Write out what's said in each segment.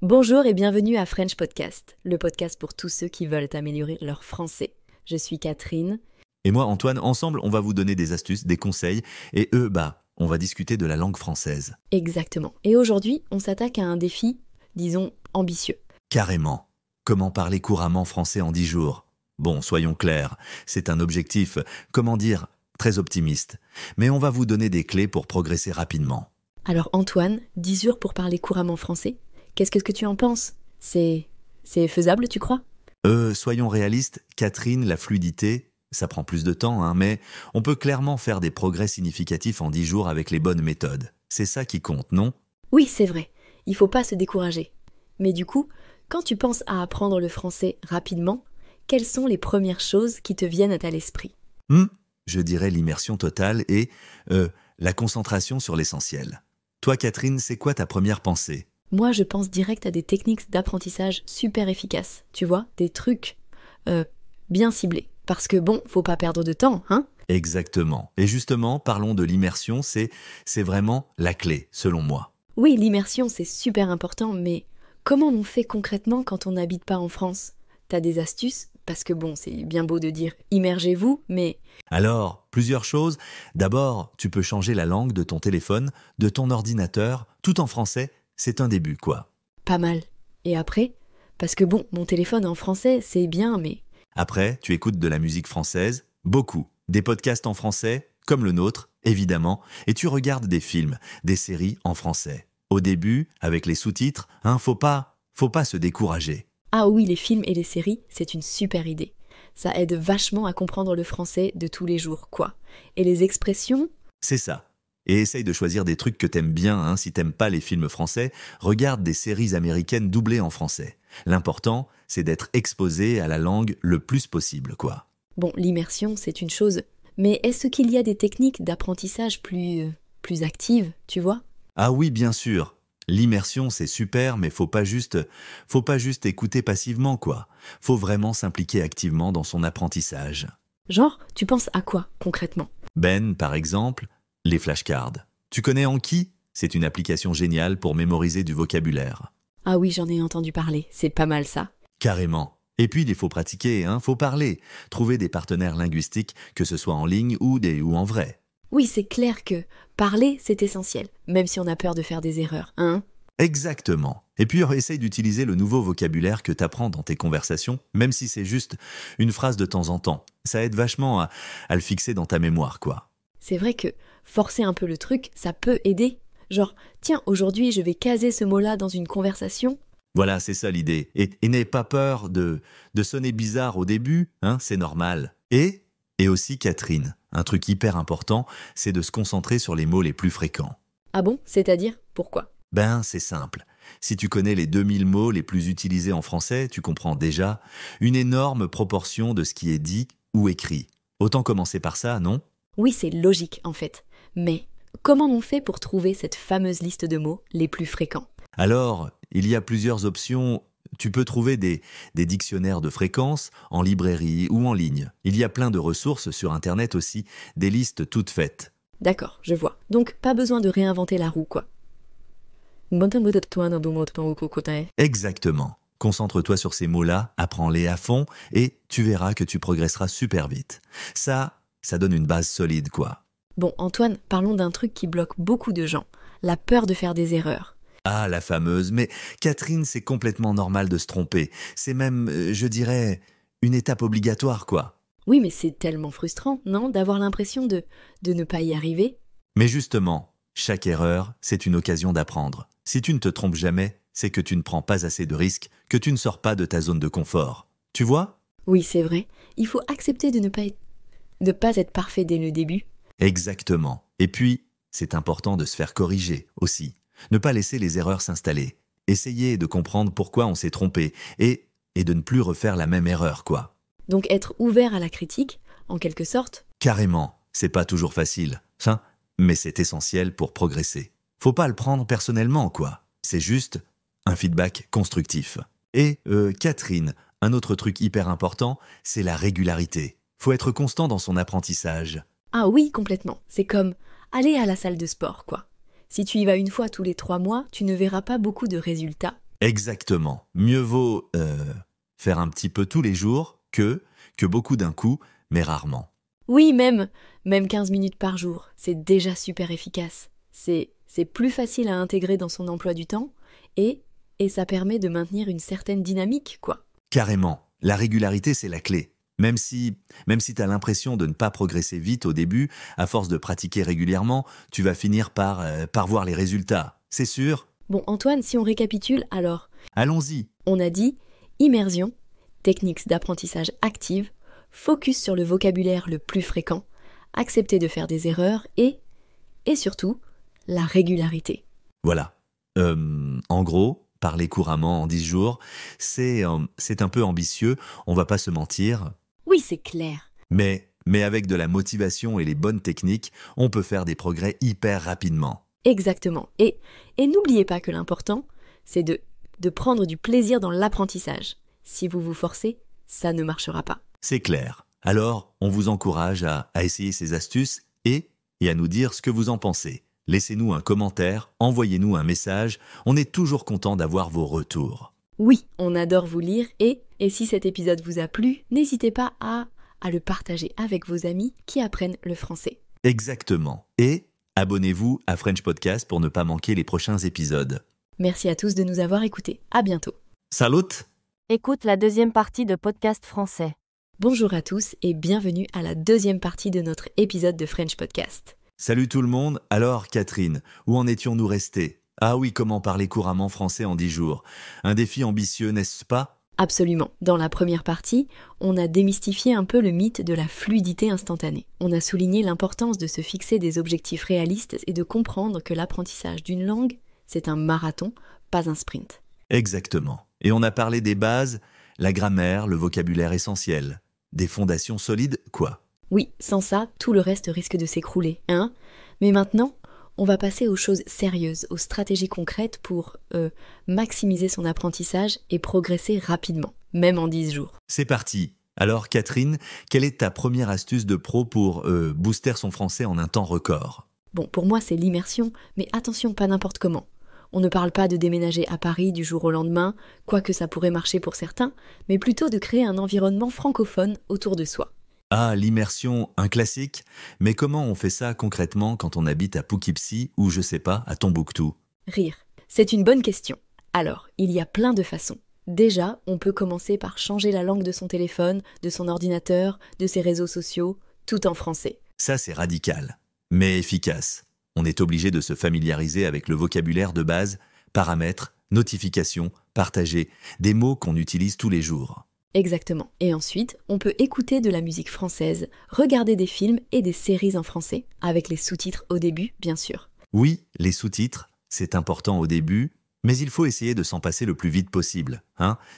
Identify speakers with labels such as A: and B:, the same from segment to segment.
A: Bonjour et bienvenue à French Podcast, le podcast pour tous ceux qui veulent améliorer leur français. Je suis Catherine.
B: Et moi, Antoine, ensemble, on va vous donner des astuces, des conseils, et on va discuter de la langue française.
A: Exactement. Et aujourd'hui, on s'attaque à un défi, disons, ambitieux.
B: Carrément. Comment parler couramment français en 10 jours ? Bon, soyons clairs, c'est un objectif, très optimiste. Mais on va vous donner des clés pour progresser rapidement.
A: Alors Antoine, 10 jours pour parler couramment français, qu'est-ce que tu en penses ? C'est faisable, tu crois ?
B: Soyons réalistes, Catherine, la fluidité, ça prend plus de temps, mais on peut clairement faire des progrès significatifs en 10 jours avec les bonnes méthodes. C'est ça qui compte, non ?
A: Oui, c'est vrai, il faut pas se décourager. Mais du coup, quand tu penses à apprendre le français rapidement, quelles sont les premières choses qui te viennent à l'esprit ?
B: Je dirais l'immersion totale et la concentration sur l'essentiel. Toi, Catherine, c'est quoi ta première pensée ?
A: Moi, je pense direct à des techniques d'apprentissage super efficaces. Tu vois, des trucs bien ciblés. Parce que bon, faut pas perdre de temps, hein ?
B: Exactement. Et justement, parlons de l'immersion, c'est vraiment la clé, selon moi.
A: Oui, l'immersion, c'est super important, mais comment on fait concrètement quand on n'habite pas en France ? T'as des astuces ? Parce que bon, c'est bien beau de dire « immergez-vous », mais...
B: Alors, plusieurs choses. D'abord, tu peux changer la langue de ton téléphone, de ton ordinateur, tout en français. C'est un début, quoi.
A: Pas mal. Et après ? Parce que bon, mon téléphone en français, c'est bien, mais...
B: Après, tu écoutes de la musique française, beaucoup. Des podcasts en français, comme le nôtre, évidemment, et tu regardes des films, des séries en français. Au début, avec les sous-titres, faut pas se décourager.
A: Ah oui, les films et les séries, c'est une super idée. Ça aide vachement à comprendre le français de tous les jours, quoi. Et les expressions ?
B: C'est ça. Et essaye de choisir des trucs que t'aimes bien, si t'aimes pas les films français, regarde des séries américaines doublées en français. L'important, c'est d'être exposé à la langue le plus possible, quoi.
A: Bon, l'immersion, c'est une chose. Mais est-ce qu'il y a des techniques d'apprentissage plus actives, tu vois ?
B: Ah oui, bien sûr. L'immersion, c'est super, mais faut pas juste écouter passivement, quoi. Faut vraiment s'impliquer activement dans son apprentissage.
A: Genre, tu penses à quoi, concrètement ?
B: Par exemple, les flashcards. Tu connais Anki ? C'est une application géniale pour mémoriser du vocabulaire.
A: Ah oui, j'en ai entendu parler, c'est pas mal ça.
B: Carrément. Et puis, il faut pratiquer, faut parler. Trouver des partenaires linguistiques, que ce soit en ligne ou en vrai.
A: Oui, c'est clair que parler, c'est essentiel, même si on a peur de faire des erreurs, hein ?
B: Exactement. Et puis, essaye d'utiliser le nouveau vocabulaire que t'apprends dans tes conversations, même si c'est juste une phrase de temps en temps. Ça aide vachement à le fixer dans ta mémoire, quoi.
A: C'est vrai que forcer un peu le truc, ça peut aider. Genre, tiens, aujourd'hui, je vais caser ce mot-là dans une conversation.
B: Voilà, c'est ça l'idée. Et n'aie pas peur de sonner bizarre au début, c'est normal. Et aussi, Catherine, un truc hyper important, c'est de se concentrer sur les mots les plus fréquents.
A: Ah bon ? C'est-à-dire ? Pourquoi ?
B: C'est simple. Si tu connais les 2000 mots les plus utilisés en français, tu comprends déjà une énorme proportion de ce qui est dit ou écrit. Autant commencer par ça, non ?
A: Oui, c'est logique, en fait. Mais comment on fait pour trouver cette fameuse liste de mots les plus fréquents ?
B: Alors, il y a plusieurs options. Tu peux trouver des dictionnaires de fréquences en librairie ou en ligne. Il y a plein de ressources sur Internet aussi, des listes toutes faites.
A: D'accord, je vois. Donc, pas besoin de réinventer la roue, quoi.
B: Exactement. Concentre-toi sur ces mots-là, apprends-les à fond et tu verras que tu progresseras super vite. Ça donne une base solide, quoi.
A: Bon, Antoine, parlons d'un truc qui bloque beaucoup de gens. La peur de faire des erreurs.
B: Ah, la fameuse. Mais Catherine, c'est complètement normal de se tromper. C'est même, je dirais, une étape obligatoire, quoi.
A: Oui, mais c'est tellement frustrant, non ? D'avoir l'impression de ne pas y arriver.
B: Mais justement, chaque erreur, c'est une occasion d'apprendre. Si tu ne te trompes jamais, c'est que tu ne prends pas assez de risques, que tu ne sors pas de ta zone de confort. Tu vois ?
A: Oui, c'est vrai. Il faut accepter de ne pas être parfait dès le début.
B: Exactement. Et puis, c'est important de se faire corriger aussi. Ne pas laisser les erreurs s'installer. Essayer de comprendre pourquoi on s'est trompé et de ne plus refaire la même erreur, quoi.
A: Donc être ouvert à la critique, en quelque sorte.
B: Carrément. C'est pas toujours facile, mais c'est essentiel pour progresser. Faut pas le prendre personnellement, quoi. C'est juste un feedback constructif. Et Catherine, un autre truc hyper important, c'est la régularité. Faut être constant dans son apprentissage.
A: Ah oui, complètement. C'est comme aller à la salle de sport, quoi. Si tu y vas une fois tous les 3 mois, tu ne verras pas beaucoup de résultats.
B: Exactement. Mieux vaut faire un petit peu tous les jours que beaucoup d'un coup, mais rarement.
A: Oui, même 15 minutes par jour, c'est déjà super efficace. C'est plus facile à intégrer dans son emploi du temps et ça permet de maintenir une certaine dynamique, quoi.
B: Carrément. La régularité, c'est la clé. Même si tu as l'impression de ne pas progresser vite au début, à force de pratiquer régulièrement, tu vas finir par voir les résultats. C'est sûr.
A: Bon, Antoine, si on récapitule, alors,
B: Allons-y.
A: on a dit immersion, techniques d'apprentissage active, focus sur le vocabulaire le plus fréquent, accepter de faire des erreurs et surtout, la régularité.
B: Voilà. En gros, parler couramment en 10 jours, c'est un peu ambitieux, on va pas se mentir.
A: Oui, c'est clair.
B: Mais avec de la motivation et les bonnes techniques, on peut faire des progrès hyper rapidement.
A: Exactement. Et n'oubliez pas que l'important, c'est de prendre du plaisir dans l'apprentissage. Si vous vous forcez, ça ne marchera pas.
B: C'est clair. Alors, on vous encourage à essayer ces astuces et à nous dire ce que vous en pensez. Laissez-nous un commentaire, envoyez-nous un message, on est toujours content d'avoir vos retours.
A: Oui, on adore vous lire et si cet épisode vous a plu, n'hésitez pas à le partager avec vos amis qui apprennent le français.
B: Exactement. Et abonnez-vous à French Podcast pour ne pas manquer les prochains épisodes.
A: Merci à tous de nous avoir écoutés. À bientôt.
B: Salut!
C: Écoute la deuxième partie de Podcast français.
A: Bonjour à tous et bienvenue à la deuxième partie de notre épisode de French Podcast.
B: Salut tout le monde. Alors Catherine, où en étions-nous restés? Ah oui, comment parler couramment français en 10 jours? Un défi ambitieux, n'est-ce pas?
A: Absolument. Dans la première partie, on a démystifié un peu le mythe de la fluidité instantanée. On a souligné l'importance de se fixer des objectifs réalistes et de comprendre que l'apprentissage d'une langue, c'est un marathon, pas un sprint.
B: Exactement. Et on a parlé des bases, la grammaire, le vocabulaire essentiel. Des fondations solides, quoi.
A: Oui, sans ça, tout le reste risque de s'écrouler, hein? Mais maintenant, on va passer aux choses sérieuses, aux stratégies concrètes pour maximiser son apprentissage et progresser rapidement, même en 10 jours.
B: C'est parti. Alors Catherine, quelle est ta première astuce de pro pour booster son français en un temps record?
A: Bon, pour moi, c'est l'immersion, mais attention, pas n'importe comment. On ne parle pas de déménager à Paris du jour au lendemain, quoique ça pourrait marcher pour certains, mais plutôt de créer un environnement francophone autour de soi.
B: Ah, l'immersion, un classique. Mais comment on fait ça concrètement quand on habite à Poughkeepsie ou, je sais pas, à Tombouctou?
A: Rire. C'est une bonne question. Alors, il y a plein de façons. Déjà, on peut commencer par changer la langue de son téléphone, de son ordinateur, de ses réseaux sociaux, tout en français.
B: Ça, c'est radical, mais efficace. On est obligé de se familiariser avec le vocabulaire de base, paramètres, notifications, partager, des mots qu'on utilise tous les jours.
A: Exactement. Et ensuite, on peut écouter de la musique française, regarder des films et des séries en français, avec les sous-titres au début, bien sûr.
B: Oui, les sous-titres, c'est important au début, mais il faut essayer de s'en passer le plus vite possible.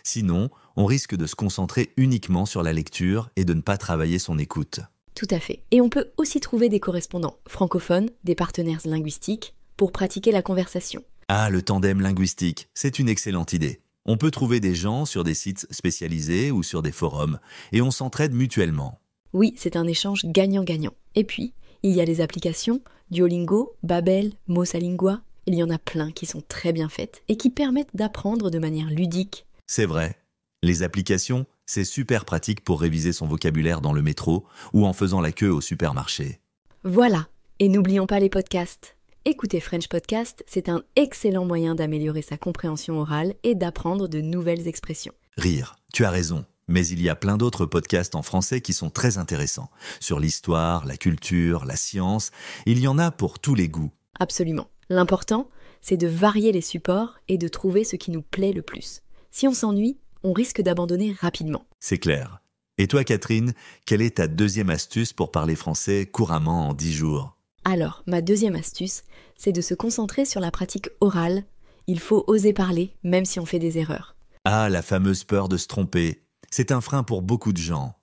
B: Sinon, on risque de se concentrer uniquement sur la lecture et de ne pas travailler son écoute.
A: Tout à fait. Et on peut aussi trouver des correspondants francophones, des partenaires linguistiques, pour pratiquer la conversation.
B: Ah, le tandem linguistique, c'est une excellente idée. On peut trouver des gens sur des sites spécialisés ou sur des forums, et on s'entraide mutuellement.
A: Oui, c'est un échange gagnant-gagnant. Et puis, il y a les applications, Duolingo, Babel, Mosalingua. Il y en a plein qui sont très bien faites et qui permettent d'apprendre de manière ludique.
B: C'est vrai. Les applications, c'est super pratique pour réviser son vocabulaire dans le métro ou en faisant la queue au supermarché.
A: Voilà. Et n'oublions pas les podcasts. Écouter French Podcast, c'est un excellent moyen d'améliorer sa compréhension orale et d'apprendre de nouvelles expressions.
B: Rire, tu as raison. Mais il y a plein d'autres podcasts en français qui sont très intéressants. Sur l'histoire, la culture, la science, il y en a pour tous les goûts.
A: Absolument. L'important, c'est de varier les supports et de trouver ce qui nous plaît le plus. Si on s'ennuie, on risque d'abandonner rapidement.
B: C'est clair. Et toi, Catherine, quelle est ta deuxième astuce pour parler français couramment en 10 jours?
A: Alors, ma deuxième astuce, c'est de se concentrer sur la pratique orale. Il faut oser parler, même si on fait des erreurs.
B: Ah, la fameuse peur de se tromper. C'est un frein pour beaucoup de gens,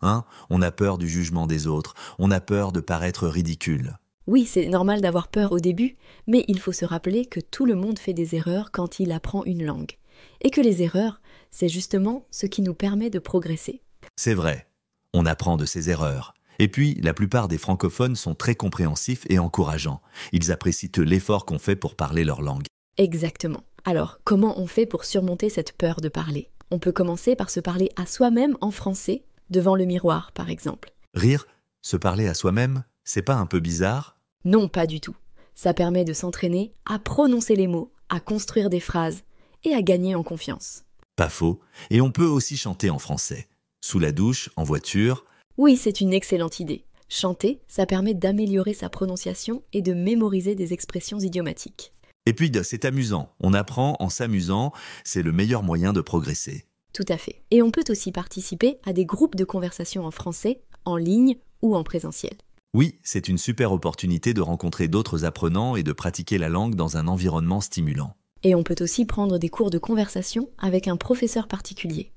B: On a peur du jugement des autres, on a peur de paraître ridicule.
A: Oui, c'est normal d'avoir peur au début, mais il faut se rappeler que tout le monde fait des erreurs quand il apprend une langue. Et que les erreurs, c'est justement ce qui nous permet de progresser.
B: C'est vrai, on apprend de ses erreurs. Et puis, la plupart des francophones sont très compréhensifs et encourageants. Ils apprécient l'effort qu'on fait pour parler leur langue.
A: Exactement. Alors, comment on fait pour surmonter cette peur de parler? On peut commencer par se parler à soi-même en français, devant le miroir par exemple.
B: Rire, se parler à soi-même, c'est pas un peu bizarre?
A: Non, pas du tout. Ça permet de s'entraîner à prononcer les mots, à construire des phrases et à gagner en confiance.
B: Pas faux. Et on peut aussi chanter en français. Sous la douche, en voiture.
A: Oui, c'est une excellente idée. Chanter, ça permet d'améliorer sa prononciation et de mémoriser des expressions idiomatiques.
B: Et puis, c'est amusant. On apprend en s'amusant. C'est le meilleur moyen de progresser.
A: Tout à fait. Et on peut aussi participer à des groupes de conversation en français, en ligne ou en présentiel.
B: Oui, c'est une super opportunité de rencontrer d'autres apprenants et de pratiquer la langue dans un environnement stimulant.
A: Et on peut aussi prendre des cours de conversation avec un professeur particulier.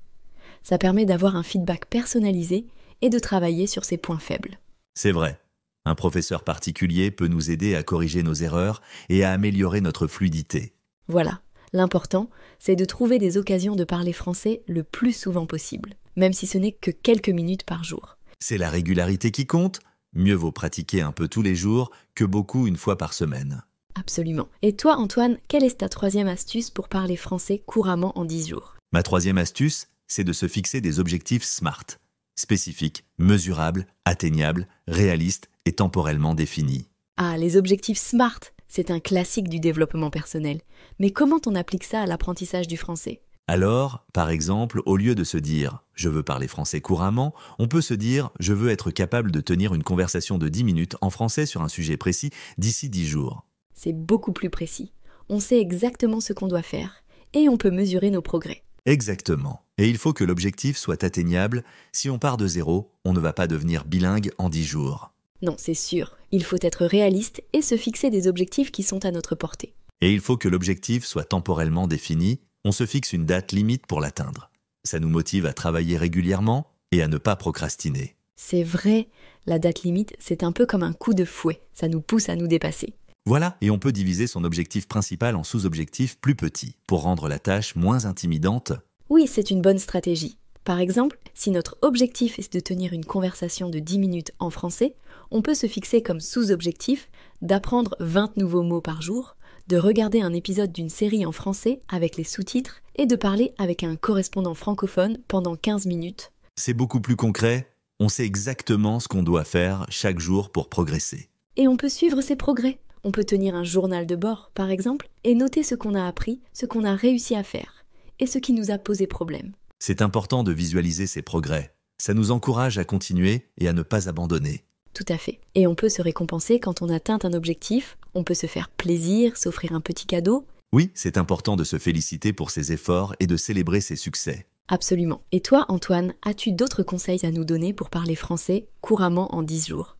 A: Ça permet d'avoir un feedback personnalisé et de travailler sur ses points faibles.
B: C'est vrai. Un professeur particulier peut nous aider à corriger nos erreurs et à améliorer notre fluidité.
A: Voilà, l'important, c'est de trouver des occasions de parler français le plus souvent possible, même si ce n'est que quelques minutes par jour.
B: C'est la régularité qui compte. Mieux vaut pratiquer un peu tous les jours que beaucoup une fois par semaine.
A: Absolument. Et toi, Antoine, quelle est ta troisième astuce pour parler français couramment en 10 jours?
B: Ma troisième astuce, c'est de se fixer des objectifs SMART. Spécifiques, mesurables, atteignables, réalistes et temporellement définis.
A: Ah, les objectifs SMART, c'est un classique du développement personnel. Mais comment on applique ça à l'apprentissage du français?
B: Alors, par exemple, au lieu de se dire « je veux parler français couramment », on peut se dire « je veux être capable de tenir une conversation de 10 minutes en français sur un sujet précis d'ici 10 jours ».
A: C'est beaucoup plus précis. On sait exactement ce qu'on doit faire et on peut mesurer nos progrès.
B: Exactement. Et il faut que l'objectif soit atteignable. Si on part de zéro, on ne va pas devenir bilingue en 10 jours.
A: Non, c'est sûr. Il faut être réaliste et se fixer des objectifs qui sont à notre portée.
B: Et il faut que l'objectif soit temporellement défini. On se fixe une date limite pour l'atteindre. Ça nous motive à travailler régulièrement et à ne pas procrastiner.
A: C'est vrai, la date limite, c'est un peu comme un coup de fouet. Ça nous pousse à nous dépasser.
B: Voilà, et on peut diviser son objectif principal en sous-objectifs plus petits, pour rendre la tâche moins intimidante.
A: Oui, c'est une bonne stratégie. Par exemple, si notre objectif est de tenir une conversation de 10 minutes en français, on peut se fixer comme sous-objectif d'apprendre 20 nouveaux mots par jour, de regarder un épisode d'une série en français avec les sous-titres et de parler avec un correspondant francophone pendant 15 minutes.
B: C'est beaucoup plus concret, on sait exactement ce qu'on doit faire chaque jour pour progresser.
A: Et on peut suivre ses progrès. On peut tenir un journal de bord, par exemple, et noter ce qu'on a appris, ce qu'on a réussi à faire, et ce qui nous a posé problème.
B: C'est important de visualiser ses progrès. Ça nous encourage à continuer et à ne pas abandonner.
A: Tout à fait. Et on peut se récompenser quand on atteint un objectif, on peut se faire plaisir, s'offrir un petit cadeau.
B: Oui, c'est important de se féliciter pour ses efforts et de célébrer ses succès.
A: Absolument. Et toi, Antoine, as-tu d'autres conseils à nous donner pour parler français couramment en 10 jours?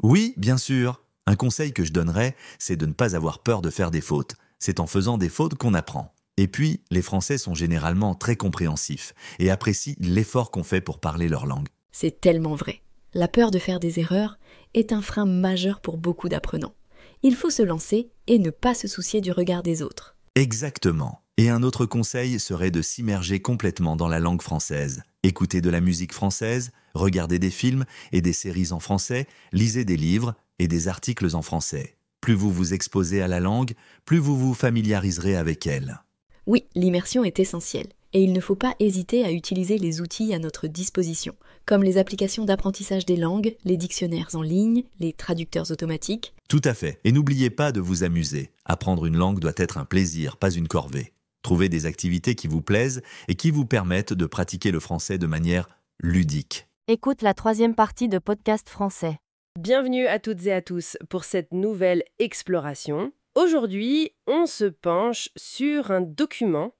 B: Oui, bien sûr. Un conseil que je donnerais, c'est de ne pas avoir peur de faire des fautes. C'est en faisant des fautes qu'on apprend. Et puis, les Français sont généralement très compréhensifs et apprécient l'effort qu'on fait pour parler leur langue.
A: C'est tellement vrai. La peur de faire des erreurs est un frein majeur pour beaucoup d'apprenants. Il faut se lancer et ne pas se soucier du regard des autres.
B: Exactement. Et un autre conseil serait de s'immerger complètement dans la langue française. Écouter de la musique française, regarder des films et des séries en français, lisez des livres et des articles en français. Plus vous vous exposez à la langue, plus vous vous familiariserez avec elle.
A: Oui, l'immersion est essentielle. Et il ne faut pas hésiter à utiliser les outils à notre disposition, comme les applications d'apprentissage des langues, les dictionnaires en ligne, les traducteurs automatiques.
B: Tout à fait. Et n'oubliez pas de vous amuser. Apprendre une langue doit être un plaisir, pas une corvée. Trouvez des activités qui vous plaisent et qui vous permettent de pratiquer le français de manière ludique.
C: Écoute la troisième partie de Podcast Français.
D: Bienvenue à toutes et à tous pour cette nouvelle exploration. Aujourd'hui, on se penche sur un document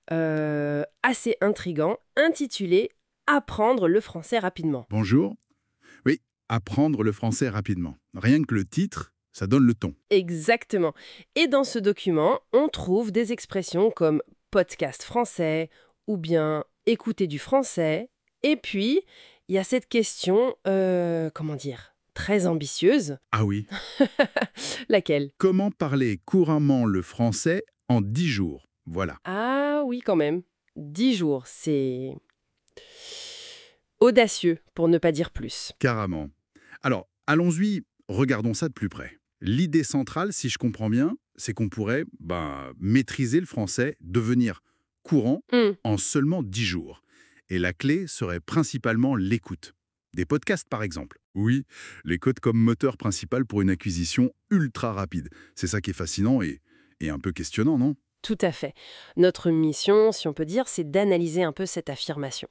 D: assez intriguant intitulé « Apprendre le français rapidement ».
E: Bonjour. Oui, apprendre le français rapidement. Rien que le titre, ça donne le ton.
D: Exactement. Et dans ce document, on trouve des expressions comme « podcast français » ou bien « écouter du français ». Et puis, il y a cette question, très ambitieuse.
E: Ah oui.
D: Laquelle?
E: Comment parler couramment le français en 10 jours? Voilà.
D: Ah oui, quand même. 10 jours, c'est... Audacieux, pour ne pas dire plus.
E: Carrément. Alors, allons-y, regardons ça de plus près. L'idée centrale, si je comprends bien, c'est qu'on pourrait maîtriser le français, devenir courant
D: Hmm,
E: en seulement 10 jours. Et la clé serait principalement l'écoute. Des podcasts, par exemple. Oui, l'écoute comme moteur principal pour une acquisition ultra rapide. C'est ça qui est fascinant et un peu questionnant, non?
D: tout à fait. Notre mission, si on peut dire, c'est d'analyser un peu cette affirmation.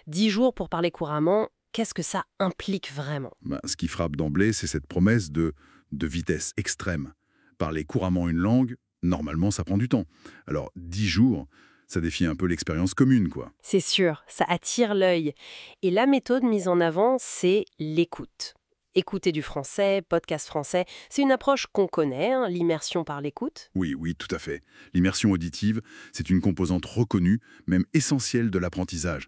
D: 10 jours pour parler couramment, qu'est-ce que ça implique vraiment?
E: Ce qui frappe d'emblée, c'est cette promesse de vitesse extrême. Parler couramment une langue, normalement, ça prend du temps. Alors, 10 jours, ça défie un peu l'expérience commune, quoi.
D: C'est sûr, ça attire l'œil. Et la méthode mise en avant, c'est l'écoute. Écouter du français, podcast français, c'est une approche qu'on connaît, hein, l'immersion par l'écoute.
E: Oui, oui, tout à fait. L'immersion auditive, c'est une composante reconnue, même essentielle de l'apprentissage.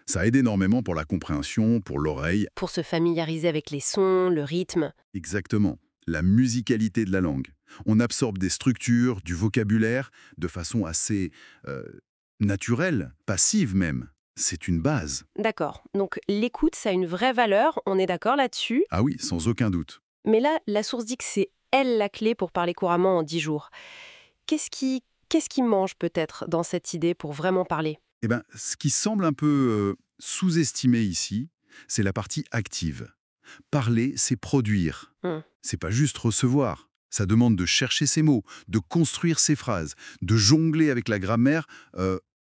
E: Ça aide énormément pour la compréhension, pour l'oreille,
D: Pour se familiariser avec les sons, le rythme.
E: exactement. La musicalité de la langue. On absorbe des structures, du vocabulaire, de façon assez naturelle, passive même. C'est une base.
D: D'accord, donc l'écoute, ça a une vraie valeur, on est d'accord là-dessus.
E: Ah oui, sans aucun doute.
D: Mais là, la source dit que c'est elle la clé pour parler couramment en 10 jours. Qu'est-ce qui mange peut-être dans cette idée pour vraiment parler?
E: Eh bien, ce qui semble un peu sous-estimé ici, c'est la partie active. Parler, c'est produire.
D: Hmm.
E: C'est pas juste recevoir. Ça demande de chercher ses mots, de construire ses phrases, de jongler avec la grammaire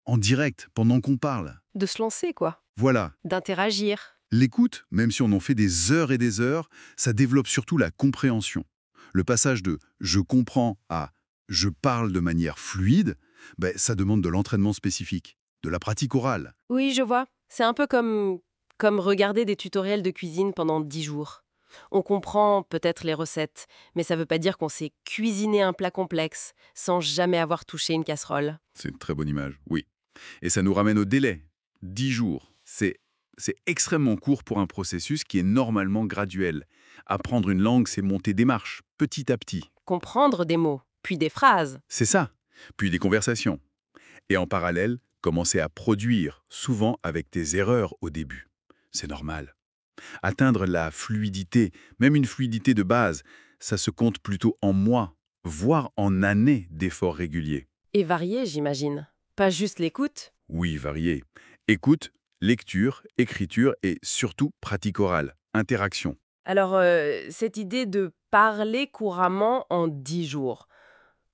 E: en direct, pendant qu'on parle.
D: De se lancer, quoi.
E: Voilà.
D: D'interagir.
E: L'écoute, même si on en fait des heures et des heures, ça développe surtout la compréhension. Le passage de « je comprends » à « je parle de manière fluide », ça demande de l'entraînement spécifique, de la pratique orale.
D: Oui, je vois. C'est un peu comme regarder des tutoriels de cuisine pendant 10 jours. On comprend peut-être les recettes, mais ça veut pas dire qu'on sait cuisiner un plat complexe sans jamais avoir touché une casserole.
E: C'est une très bonne image, oui. Et ça nous ramène au délai. 10 jours, c'est extrêmement court pour un processus qui est normalement graduel. Apprendre une langue, c'est monter des marches, petit à petit.
D: Comprendre des mots, puis des phrases.
E: C'est ça. Puis des conversations. Et en parallèle, commencer à produire, souvent avec des erreurs au début. C'est normal. Atteindre la fluidité, même une fluidité de base, ça se compte plutôt en mois, voire en années d'efforts réguliers.
D: Et varié, j'imagine. Pas juste l'écoute.
E: Oui, varié. Écoute, lecture, écriture et surtout pratique orale, interaction.
D: Alors, cette idée de parler couramment en 10 jours,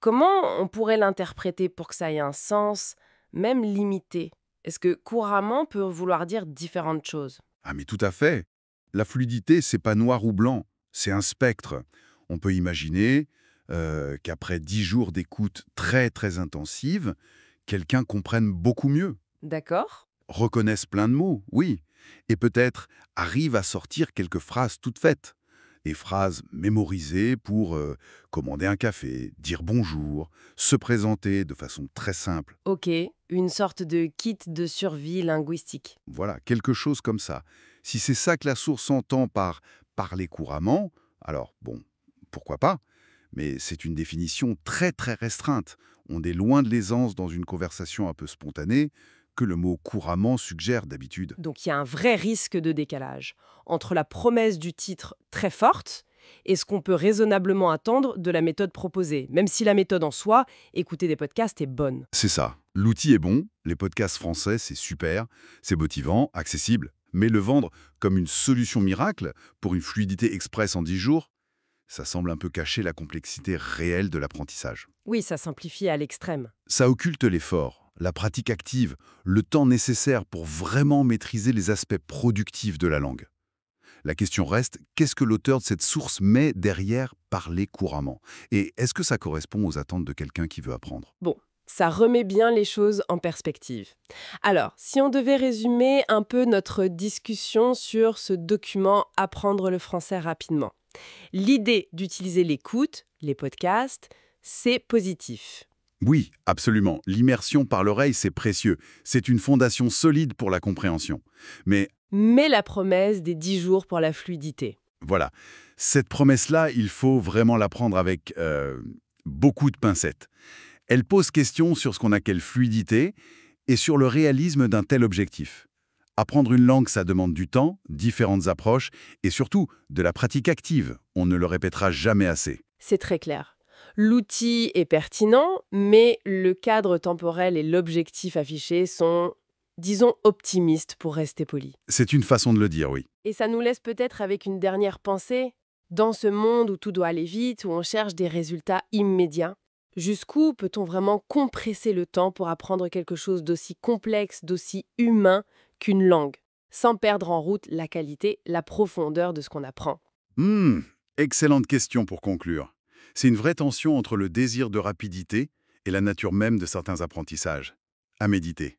D: comment on pourrait l'interpréter pour que ça ait un sens, même limité? Est-ce que couramment peut vouloir dire différentes choses?
E: Ah mais tout à fait. La fluidité, c'est pas noir ou blanc, c'est un spectre. On peut imaginer qu'après 10 jours d'écoute très très intensive, quelqu'un comprenne beaucoup mieux,
D: D'accord?
E: reconnaisse plein de mots, oui, et peut-être arrive à sortir quelques phrases toutes faites. Des phrases mémorisées pour commander un café, dire bonjour, se présenter de façon très simple.
D: Ok, une sorte de kit de survie linguistique.
E: Voilà, quelque chose comme ça. Si c'est ça que la source entend par parler couramment, alors bon, pourquoi pas, mais c'est une définition très très restreinte. On est loin de l'aisance dans une conversation un peu spontanée que le mot couramment suggère d'habitude.
D: Donc il y a un vrai risque de décalage entre la promesse du titre très forte et ce qu'on peut raisonnablement attendre de la méthode proposée, même si la méthode en soi, écouter des podcasts, est bonne.
E: C'est ça. L'outil est bon, les podcasts français, c'est super, c'est motivant, accessible, mais le vendre comme une solution miracle pour une fluidité express en 10 jours, ça semble un peu cacher la complexité réelle de l'apprentissage.
D: Oui, ça simplifie à l'extrême.
E: Ça occulte l'effort, la pratique active, le temps nécessaire pour vraiment maîtriser les aspects productifs de la langue. La question reste, qu'est-ce que l'auteur de cette source met derrière parler couramment? Et est-ce que ça correspond aux attentes de quelqu'un qui veut apprendre?
D: Bon, ça remet bien les choses en perspective. Alors, si on devait résumer un peu notre discussion sur ce document « Apprendre le français rapidement », l'idée d'utiliser l'écoute, les podcasts, c'est positif.
E: Oui, absolument. L'immersion par l'oreille, c'est précieux. C'est une fondation solide pour la compréhension. Mais
D: Mais la promesse des 10 jours pour la fluidité.
E: voilà, cette promesse-là, il faut vraiment la prendre avec beaucoup de pincettes. Elle pose question sur ce qu'on appelle fluidité et sur le réalisme d'un tel objectif. Apprendre une langue, ça demande du temps, différentes approches et surtout de la pratique active. On ne le répétera jamais assez.
D: C'est très clair. L'outil est pertinent, mais le cadre temporel et l'objectif affiché sont, disons, optimistes pour rester poli.
E: C'est une façon de le dire, oui.
D: Et ça nous laisse peut-être avec une dernière pensée. Dans ce monde où tout doit aller vite, où on cherche des résultats immédiats, jusqu'où peut-on vraiment compresser le temps pour apprendre quelque chose d'aussi complexe, d'aussi humain qu'une langue, sans perdre en route la qualité, la profondeur de ce qu'on apprend?
E: Excellente question pour conclure. C'est une vraie tension entre le désir de rapidité et la nature même de certains apprentissages. À méditer.